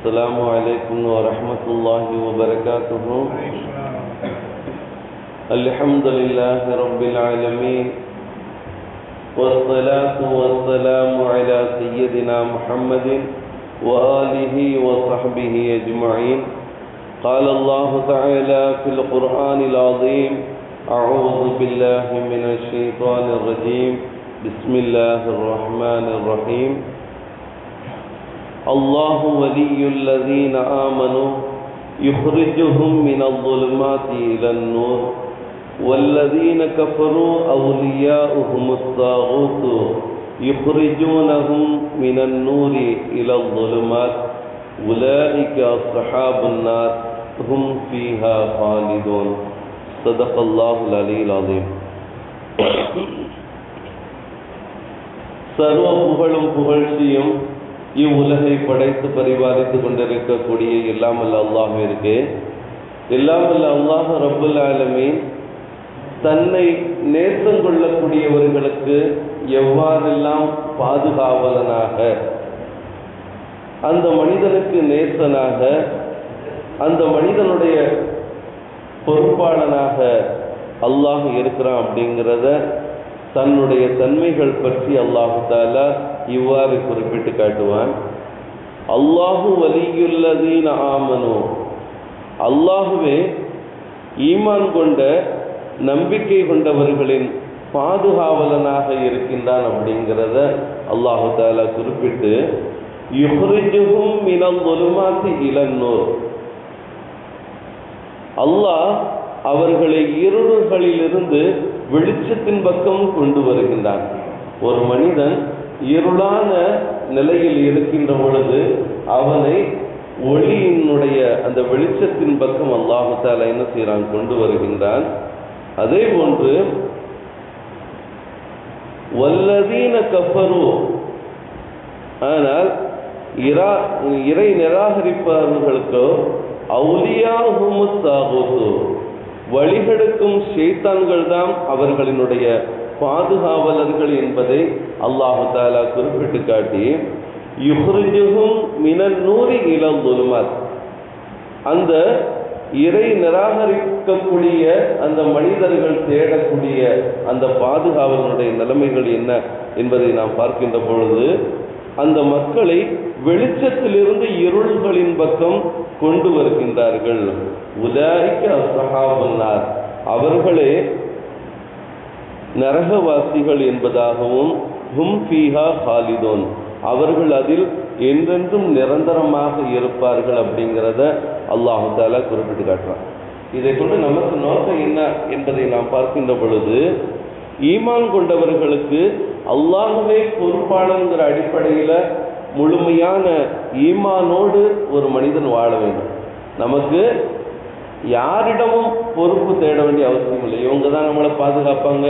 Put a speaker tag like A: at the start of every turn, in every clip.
A: السلام عليكم ورحمة الله وبركاته. الحمد لله رب العالمين، والصلاة والسلام على سيدنا محمد وآله وصحبه أجمعين. قال الله تعالى في القرآن العظيم: أعوذ بالله من الشيطان الرجيم، بسم الله الرحمن الرحيم. الله ولي الذين آمنوا يخرجهم من الظلمات إلى النور والذين كفروا أولياؤهم الطاغوت يخرجونهم من النور إلى الظلمات أولئك أصحاب النار هم فيها خالدون. صدق الله العلي العظيم. சர்வ புகழும் புகழ்ச்சியும் இவ்வுலகை படைத்து பரிபாலித்து கொண்டிருக்கக்கூடிய எல்லாம் அல்ல அல்லாஹ்விற்கு, எல்லாம் அல்ல அல்லாஹ் ரப்புல் ஆலமீன் தன்னை நேசம் கொள்ளக்கூடியவர்களுக்கு எவ்வாறெல்லாம் பாதுகாவலனாக, அந்த மனிதனுக்கு நேசனாக, அந்த மனிதனுடைய பொறுப்பாளனாக அல்லாஹ் இருக்கிறான் அப்படிங்கிறத தன்னுடைய தன்மைகள் பற்றி அல்லாஹு தஆலா இவ்வாறு குறிப்பிட்டு காட்டுவான். அல்லாஹு வலியுல்லதீன ஆமனு, அல்லாஹுவே ஈமான் கொண்ட நம்பிக்கை கொண்டவர்களின் பாதுகாவலனாக இருக்கின்றான் அப்படிங்கிறத அல்லாஹு தஆலா குறிப்பிட்டு யுஹ்ரிஜுஹும் மினல் ظுலுமாத்தி இலன் நூர், அல்லாஹ் அவர்களை இருள்களிலிருந்து வெளிச்சத்தின் பக்கம் கொண்டு வருகின்றான். ஒரு மனிதன் இருளான நிலையில் இருக்கின்ற பொழுது அவனை ஒளியினுடைய அந்த வெளிச்சத்தின் பக்கம் அல்லாஹ் தஆலா என்ன செய்கிறான், கொண்டு வருகின்றான். அதே போன்று வல்லதீன கஃபரு, ஆனால் இறை நிராகரிப்பவர்களுக்கோ அவுலியாஹுமுத் தாகூத், வழிகெடுக்கும் ஷைத்தான்கள் தான் அவர்களினுடைய பாதுகாவலர்கள் என்பதை அல்லாஹு தஆலா குறிப்பிட்டு காட்டி யுஹ்ரிஜுஹும் மினன் நூரி இலல் ظுலுமாத், அந்த இறை நிராகரிக்கக்கூடிய அந்த மனிதர்கள் தேடக்கூடிய அந்த பாதுகாவலனுடைய நிலைமைகள் என்ன என்பதை நாம் பார்க்கின்ற பொழுது, அந்த மக்களை வெளிச்சத்திலிருந்து இருள்களின் பக்கம் கொண்டு வருகின்றார்கள். உலாயிக அஸ்ஹாபுன் நார், அவர்களே நரகவாசிகள் என்பதாகவும், ஹும் ஃபீஹா ஹாலிதூன், அவர்கள் அதில் என்றென்றும் நிரந்தரமாக இருப்பார்கள் அப்படிங்கிறத அல்லாஹு தஆலா குறிப்பிட்டு காட்டுறான். இதை கொண்டு நமக்கு நோக்கம் என்ன என்பதை நாம் பார்க்கின்ற பொழுது, ஈமான் கொண்டவர்களுக்கு அல்லாஹ்வே பொறுப்பாளங்கிற அடிப்படையில் முழுமையான ஈமானோடு ஒரு மனிதன் வாழ வேண்டும். நமக்கு யாரிடமும் பொறுப்பு தேட வேண்டிய அவசியம் இல்லை. இவங்க தான் நம்மளை பாதுகாப்பாங்க,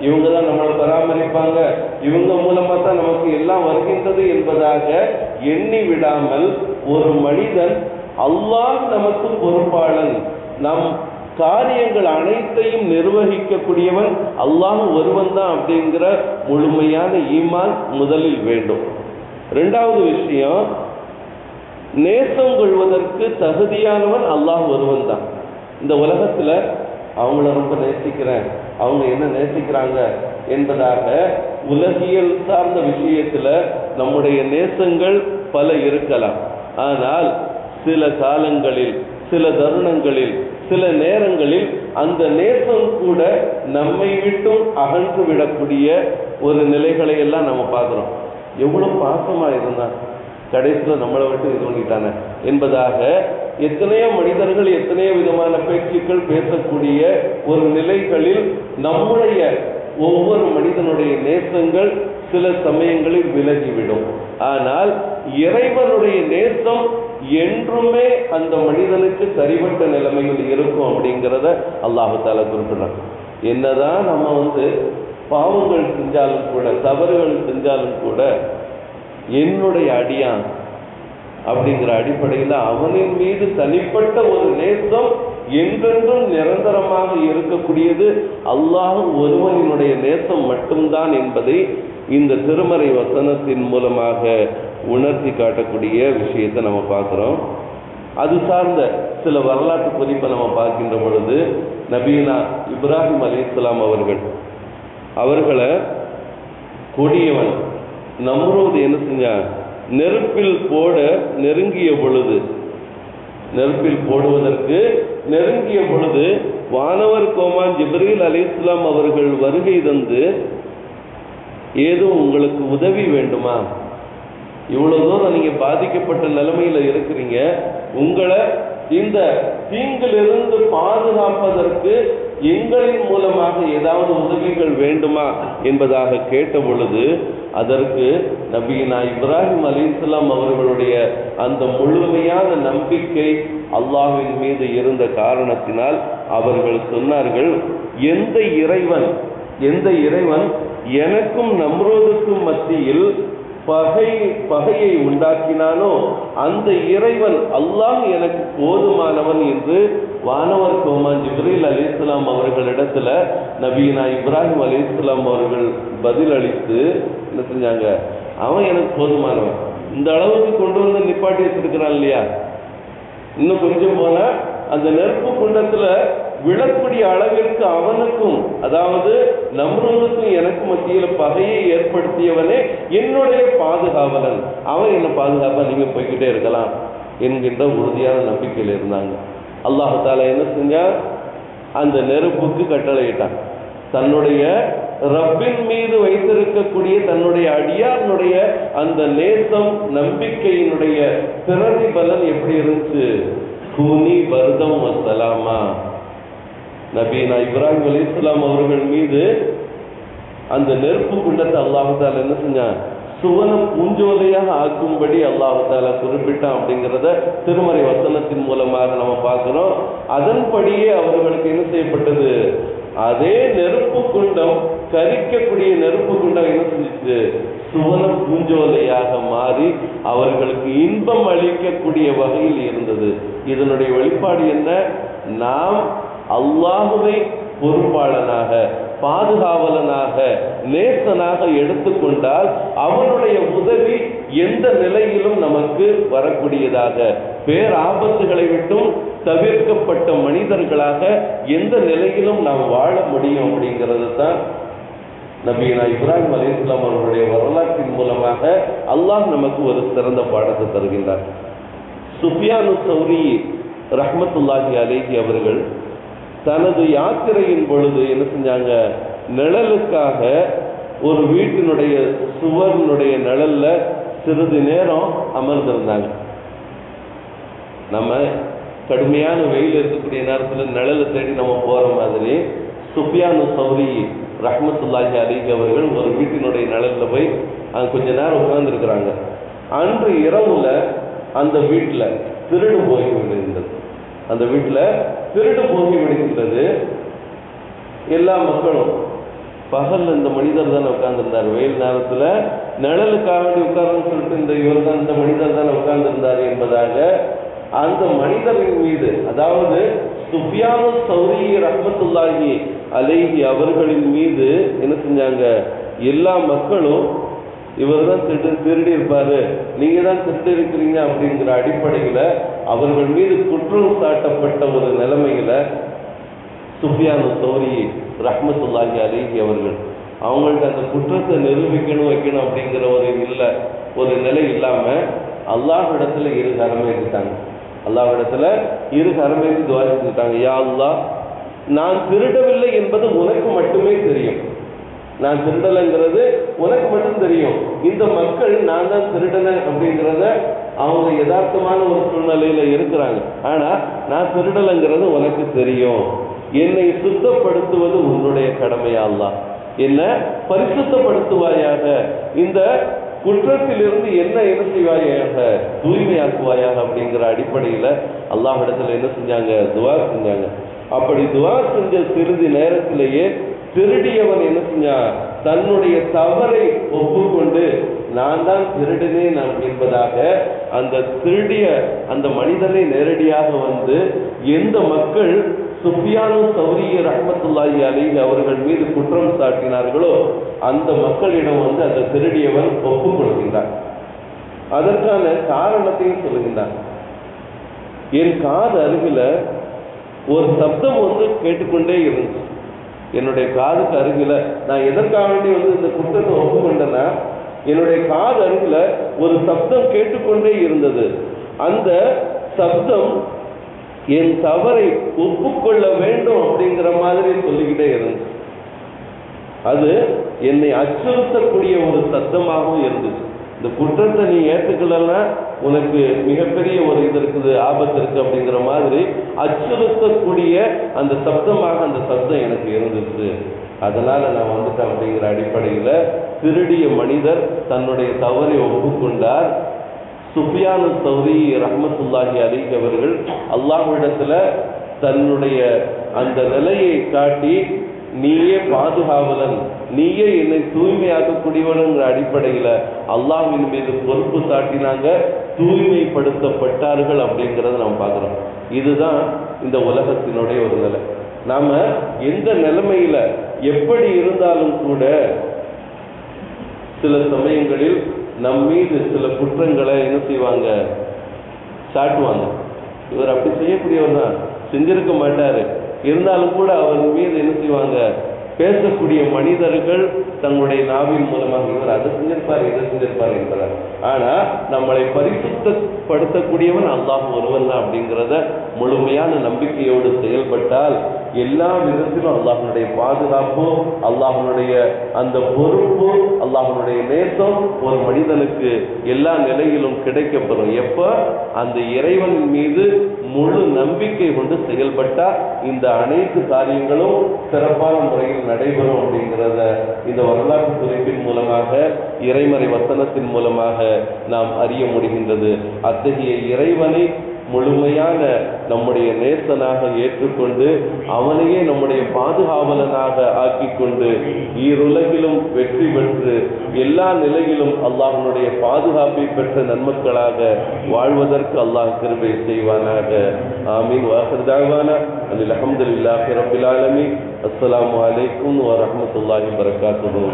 A: இவங்க தான் நம்மளை பராமரிப்பாங்க, இவங்க மூலமாக தான் நமக்கு எல்லாம் வருகின்றது என்பதாக எண்ணி விடாமல் ஒரு மனிதன் அல்லாஹ் நமக்கு பொறுப்பாளன், நம் காரியங்கள் அனைத்தையும் நிர்வகிக்கக்கூடியவன் அல்லாஹ் ஒருவன் தான் அப்படிங்கிற முழுமையான ஈமான் முதலில் வேண்டும். ரெண்டாவது விஷயம், நேசம் கொள்வதற்கு தகுதியானவன் அல்லாஹ் ஒருவன் தான். இந்த உலகத்தில் அவங்கள ரொம்ப நேசிக்கிறேன், அவங்க என்ன நேசிக்கிறாங்க என்பதாக உலகியல் சார்ந்த விஷயத்தில் நம்முடைய நேசங்கள் பல இருக்கலாம். ஆனால் சில காலங்களில், சில தருணங்களில், சில நேரங்களில் அந்த நேசம் கூட நம்மை விட்டும் அகன்று விடக்கூடிய ஒரு நிலைகளை எல்லாம் நம்ம பார்க்குறோம். எவ்வளோ பாசமாக இருந்தான், கடைசியில் நம்மளை விட்டு இது பண்ணிட்டாங்க என்பதாக எத்தனையோ மனிதர்கள் எத்தனையோ விதமான பேச்சுக்கள் பேசக்கூடிய ஒரு நிலைகளில் நம்முடைய ஒவ்வொரு மனிதனுடைய நேசங்கள் சில சமயங்களில் விலகிவிடும். ஆனால் இறைவனுடைய நேசம் என்றுமே அந்த மனிதனுக்கு சரிபட்ட நிலைமையில் இருக்கும் அப்படிங்கிறத அல்லாஹ் தஆலா குறிப்பிடுறான். என்னதான் நம்ம பாவங்கள் செஞ்சாலும் கூட, தவறுகள் செஞ்சாலும் கூட, என்னுடைய அடியான் அப்படிங்கிற அடிப்படையில் அவனின் மீது தனிப்பட்ட ஒரு நேசம் என்றென்றும் நிரந்தரமாக இருக்கக்கூடியது அல்லாஹ் ஒருவனினுடைய நேசம் மட்டும்தான் என்பதை இந்த திருமறை வசனத்தின் மூலமாக உணர்த்தி காட்டக்கூடிய விஷயத்தை நம்ம பார்க்குறோம். அது சார்ந்த சில வரலாற்று குறிப்பை நம்ம பார்க்கின்ற பொழுது, நபீனா இப்ராஹிம் அலைஹிஸ்ஸலாம் அவர்களை கொடியவன் நம்ரூத் என்ன செஞ்சான், நெருப்பில் போட நெருங்கிய பொழுது, நெருப்பில் போடுவதற்கு நெருங்கிய பொழுது வானவர் கோமான் ஜிப்ரீல் அலைஹிஸ்ஸலாம் அவர்கள் வருகை தந்து, ஏதோ உங்களுக்கு உதவி வேண்டுமா, இவ்வளவு தூரம் நீங்க பாதிக்கப்பட்ட நிலைமையில இருக்கிறீங்க, உங்களை இந்த தீங்கிலிருந்து பாதுகாப்பதற்கு எங்களின் மூலமாக ஏதாவது உதவிகள் வேண்டுமா என்பதாக கேட்ட பொழுது, அதற்கு நபீனா இப்ராஹிம் அலைஹிஸ்ஸலாம் அவர்களுடைய அந்த முழுமையான நம்பிக்கை அல்லாஹ்வின் மீது இருந்த காரணத்தினால் அவர்கள் சொன்னார்கள், எந்த இறைவன் எனக்கும் நம்ரூதுக்கும் மத்தியில் பகையை உண்டாக்கினானோ அந்த இறைவன் அல்லாஹ் எனக்கு போதுமானவன் என்று வானவர் கோமான் ஜிப்ரீல் அலைஹிஸ்ஸலாம் அவர்களிடத்துல நபீனா இப்ராஹிம் அலைஹிஸ்ஸலாம் அவர்கள் பதில் அளித்து என்ன செஞ்சாங்க, அவன் எனக்கு போதுமானவன், இந்த அளவுக்கு கொண்டு வந்து நிப்பாட்டி வச்சிருக்கிறான் இல்லையா, இன்னும் கொஞ்சம் போனா அந்த நெருப்பு குண்டத்துல விழக்கூடிய அளவிற்கு அவனுக்கும், அதாவது நம்ரூதுக்கும் எனக்கு மத்தியில பகையை ஏற்படுத்தியவனே என்னுடைய பாதுகாவலன், அவன் என்ன பாதுகாப்பா, நீங்க போய்கிட்டே இருக்கலாம் என்கின்ற உறுதியான நம்பிக்கையில் இருந்தாங்க. அல்லாஹ் தஆலா என்ன செஞ்சா, அந்த நெருப்புக்கு கட்டளையிட்டான், தன்னுடைய ரப்பின் மீது வைத்திருக்கக்கூடிய தன்னுடைய அடியாருடைய அந்த நேசம் நம்பிக்கையினுடைய பிரதிபலன் எப்படி இருந்துச்சு, கூனி வருதம் வசலாமா, நபீனா இப்ராஹிம் அலைஹிஸ்ஸலாம் அவர்கள் மீது அந்த நெருப்பு குண்டத்தை அல்லாஹ் தஆலா என்ன செஞ்சான், சுவன பூஞ்சோலையாக ஆக்கும்படி அல்லாஹ் தஆலா குறிப்பிட்டான் அப்படிங்கிறத திருமறை வசனத்தின் மூலமாக நம்ம பார்க்கிறோம். அதன்படியே அவர்களுக்கு என்ன செய்யப்பட்டது, அதே நெருப்பு குண்டம், கரிக்கக்கூடிய நெருப்பு குண்டம் என்ன செஞ்சிச்சு, சுவன பூஞ்சோலையாக மாறி அவர்களுக்கு இன்பம் அளிக்கக்கூடிய வகையில் இருந்தது. இதனுடைய வெளிப்பாடு என்ன, நாம் அல்லாஹுவை பொறுப்பாளனாக, பாதுகாவலனாக, நேசனாக எடுத்துக்கொண்டால் அவனுடைய உதவி எந்த நிலையிலும் நமக்கு வரக்கூடியதாக, பேராபத்துகளை விட்டும் தவிர்க்கப்பட்ட மனிதர்களாக எந்த நிலையிலும் நாம் வாழ முடியும் அப்படிங்கிறது தான் நபீனா இப்ராஹிம் அலைஹிஸ்ஸலாம் அவர்களுடைய வரலாற்றின் மூலமாக அல்லாஹ் நமக்கு ஒரு சிறந்த பாடத்தை தருகின்றார். சுஃபியானு சௌரி ரஹ்மத்துல்லாஹி அலைஹி அவர்கள் தனது யாத்திரையின் பொழுது என்ன செஞ்சாங்க, நிழலுக்காக ஒரு வீட்டினுடைய சுவரினுடைய நிழல்ல சிறிது நேரம் அமர்ந்திருந்தாங்க. நம்ம கடுமையான வெயில் இருக்கக்கூடிய நேரத்தில் நிழலை தேடி நம்ம போற மாதிரி சுஃபியானு சௌரி ரஹ்மத்துல்லாஹி அலைஹி அவர்கள் ஒரு வீட்டினுடைய நிழல்ல போய் கொஞ்ச நேரம் உட்கார்ந்துருக்கிறாங்க. அன்று இரவுல அந்த வீட்டில் திருடு போய் விடுகின்றது. அந்த வீட்டில் திருடு போகி விடுகின்றது. எல்லா மக்களும் பகல் இந்த மனிதர் தானே உட்கார்ந்துருந்தார், வெயில் நேரத்தில் நிழலுக்காக உட்கார்ந்து சொல்லிட்டு இவர் தான் இந்த மனிதர் தானே உட்கார்ந்துருந்தார் என்பதாக அந்த மனிதரின் மீது, அதாவது சுஃபியானு சௌரி ரஹ்மத்துல்லாஹி அலைஹி அவர்களின் மீது என்ன செஞ்சாங்க, எல்லா மக்களும் இவர் தான் திருடி இருப்பாரு, நீங்க தான் திருடி இருக்கிறீங்க அப்படிங்கிற அடிப்படையில் அவர்கள் மீது குற்றம் சாட்டப்பட்ட ஒரு நிலைமையில சுஃபியானு சௌரி ரஹ்மத்துல்லாஹி அலைஹி அவர்கள் அவங்கள்ட்ட அந்த குற்றத்தை நிரூபிக்கணும் வைக்கணும் அப்படிங்கிற ஒரு நிலை இல்லாம அல்லாஹ்விடத்துல இரு கரமேற்றிட்டாங்க. அல்லாஹ்விடத்துல இரு கரமேற்றி துஆ செஞ்சுட்டாங்க, யா அல்லாஹ், நான் திருடவில்லை என்பது உனக்கு மட்டுமே தெரியும், நான் திருடலைங்கிறது உனக்கு மட்டும் தெரியும். இந்த மக்கள் நான் தான் திருடனேன் அப்படிங்கிறத அவங்க யதார்த்தமான ஒரு சூழ்நிலையில இருக்கிறாங்க. ஆனா நான் திருடலைங்கிறது உனக்கு தெரியும். என்னை சுத்தப்படுத்துவது உன்னுடைய கடமையா அல்லாஹ், என்ன பரிசுத்தப்படுத்துவாயாக, இந்த குற்றத்திலிருந்து என்ன செய்வாயாக, தூய்மையாக்குவாயாக அப்படிங்கிற அடிப்படையில் அல்லாஹ்விடத்தில் என்ன செஞ்சாங்க, துஆ செஞ்சாங்க. அப்படி துஆ செஞ்ச சிறிது நேரத்திலேயே திருடியவன் என்ன செஞ்சான், தன்னுடைய தவறை ஒப்புக்கொண்டு நான் தான் திருடினேன் என்பதாக அந்த திருடிய அந்த மனிதனை நேரடியாக வந்து எந்த மக்கள் சுஃபியானு சௌரி ரஹ்மத்துல்லாஹி அலைஹி அவர்கள் மீது குற்றம் சாட்டினார்களோ அந்த மக்களிடம் வந்து அந்த திருடியவன் ஒப்புக்கொள்கின்றான். அதற்கான காரணத்தையும் சொல்லுகின்றான். என் காது அருகில் ஒரு சப்தம் கேட்டுக்கொண்டே இருந்துச்சு. என்னுடைய காதுக்கு அருகில் நான் எதற்காக வேண்டி இந்த குற்றத்தை ஒப்புக்கொண்டேன்னா, என்னுடைய காது அருகில் ஒரு சப்தம் கேட்டுக்கொண்டே இருந்தது. அந்த சப்தம் என் தவறை ஒப்புக்கொள்ள வேண்டும் அப்படிங்கிற மாதிரி சொல்லிக்கிட்டே இருந்துச்சு. அது என்னை அச்சுறுத்தக்கூடிய ஒரு சத்தமாகவும் இருந்துச்சு. இந்த குற்றத்தை நீ ஏற்றுக்கலன்னா உனக்கு மிகப்பெரிய ஒரு இது இருக்குது, ஆபத்து இருக்கு அப்படிங்கிற மாதிரி அச்சுறுத்தக்கூடிய அந்த சப்தமாக அந்த சப்தம் எனக்கு இருந்துச்சு. அதனால நான் வந்துட்டேன் அப்படிங்கிற அடிப்படையில் திருடிய மனிதர் தன்னுடைய தவறை ஒப்புக்கொண்டார். சுஃபியானு சௌரி ரஹ்மத்துல்லாஹி அலைஹி அவர்கள் அல்லாஹ்விடத்துல தன்னுடைய அந்த நிலையை காட்டி, நீயே பாதுகாவலன், நீயே என்னை தூய்மையாக்கக்கூடியவனுங்கிற அடிப்படையில் அல்லாஹ்வின் மீது பொறுப்பு சாட்டினாங்க, தூய்மைப்படுத்தப்பட்டார்கள் அப்படிங்கிறத நாம் பார்க்குறோம். இதுதான் இந்த உலகத்தினுடைய ஒரு நிலை. நாம எந்த நிலைமையில எப்படி இருந்தாலும் கூட சில சமயங்களில் நம் மீது சில குற்றங்களை என்ன செய்வாங்க, சாட்டுவாங்க. இவர் அப்படி செய்யக்கூடியவர் தான், செஞ்சிருக்க மாட்டாரு, இருந்தாலும் கூட அவர் மீது என்ன செய்வாங்க, பேசக்கூடிய மனிதர்கள் தங்களுடைய நாவின் மூலமாக இவர் அதை செஞ்சிருப்பார் இதை செஞ்சிருப்பார் என்பதால். ஆனா நம்மளை பரிசுத்தப்படுத்தக்கூடியவன் அல்லாஹ் ஒருவன் தான் அப்படிங்கிறத முழுமையான நம்பிக்கையோடு செயல்பட்டால் எல்லா விதத்திலும் அல்லாஹ்வுடைய பாதுகாப்பு, அல்லாஹ்வுடைய அந்த பொறுப்பு, அல்லாஹ்வுடைய நேசம் ஒரு மனிதனுக்கு எல்லா நிலையிலும் கிடைக்கப்பெறும். எப்ப அந்த இறைவனின் மீது முழு நம்பிக்கை கொண்டு செயல்பட்டா இந்த அனைத்து காரியங்களும் சிறப்பான முறையில் நடைபெறும் அப்படிங்கிறத இந்த வரலாற்று குறிப்பின் மூலமாக, இறைமறை வசனத்தின் மூலமாக நாம் அறிய முடிகின்றது. அத்தகைய இறைவனை முழுமையான நம்முடைய நேசனாக ஏற்றுக்கொண்டு அவனையே நம்முடைய பாதுகாவலனாக ஆக்கிக்கொண்டு ஈருலகிலும் வெற்றி பெற்று எல்லா நிலையிலும் அல்லாஹ்வுடைய பாதுகாப்பை பெற்ற நன்மக்களாக வாழ்வதற்கு அல்லாஹ் கிருபை செய்வானாக. ஆமீன். வாஹிர் தஅவானா அனில் ஹம்துலில்லாஹி ரப்பில் ஆலமீன். அஸ்ஸலாமு அலைக்கும் வரஹ்மத்துல்லாஹி வபரகாத்துஹு.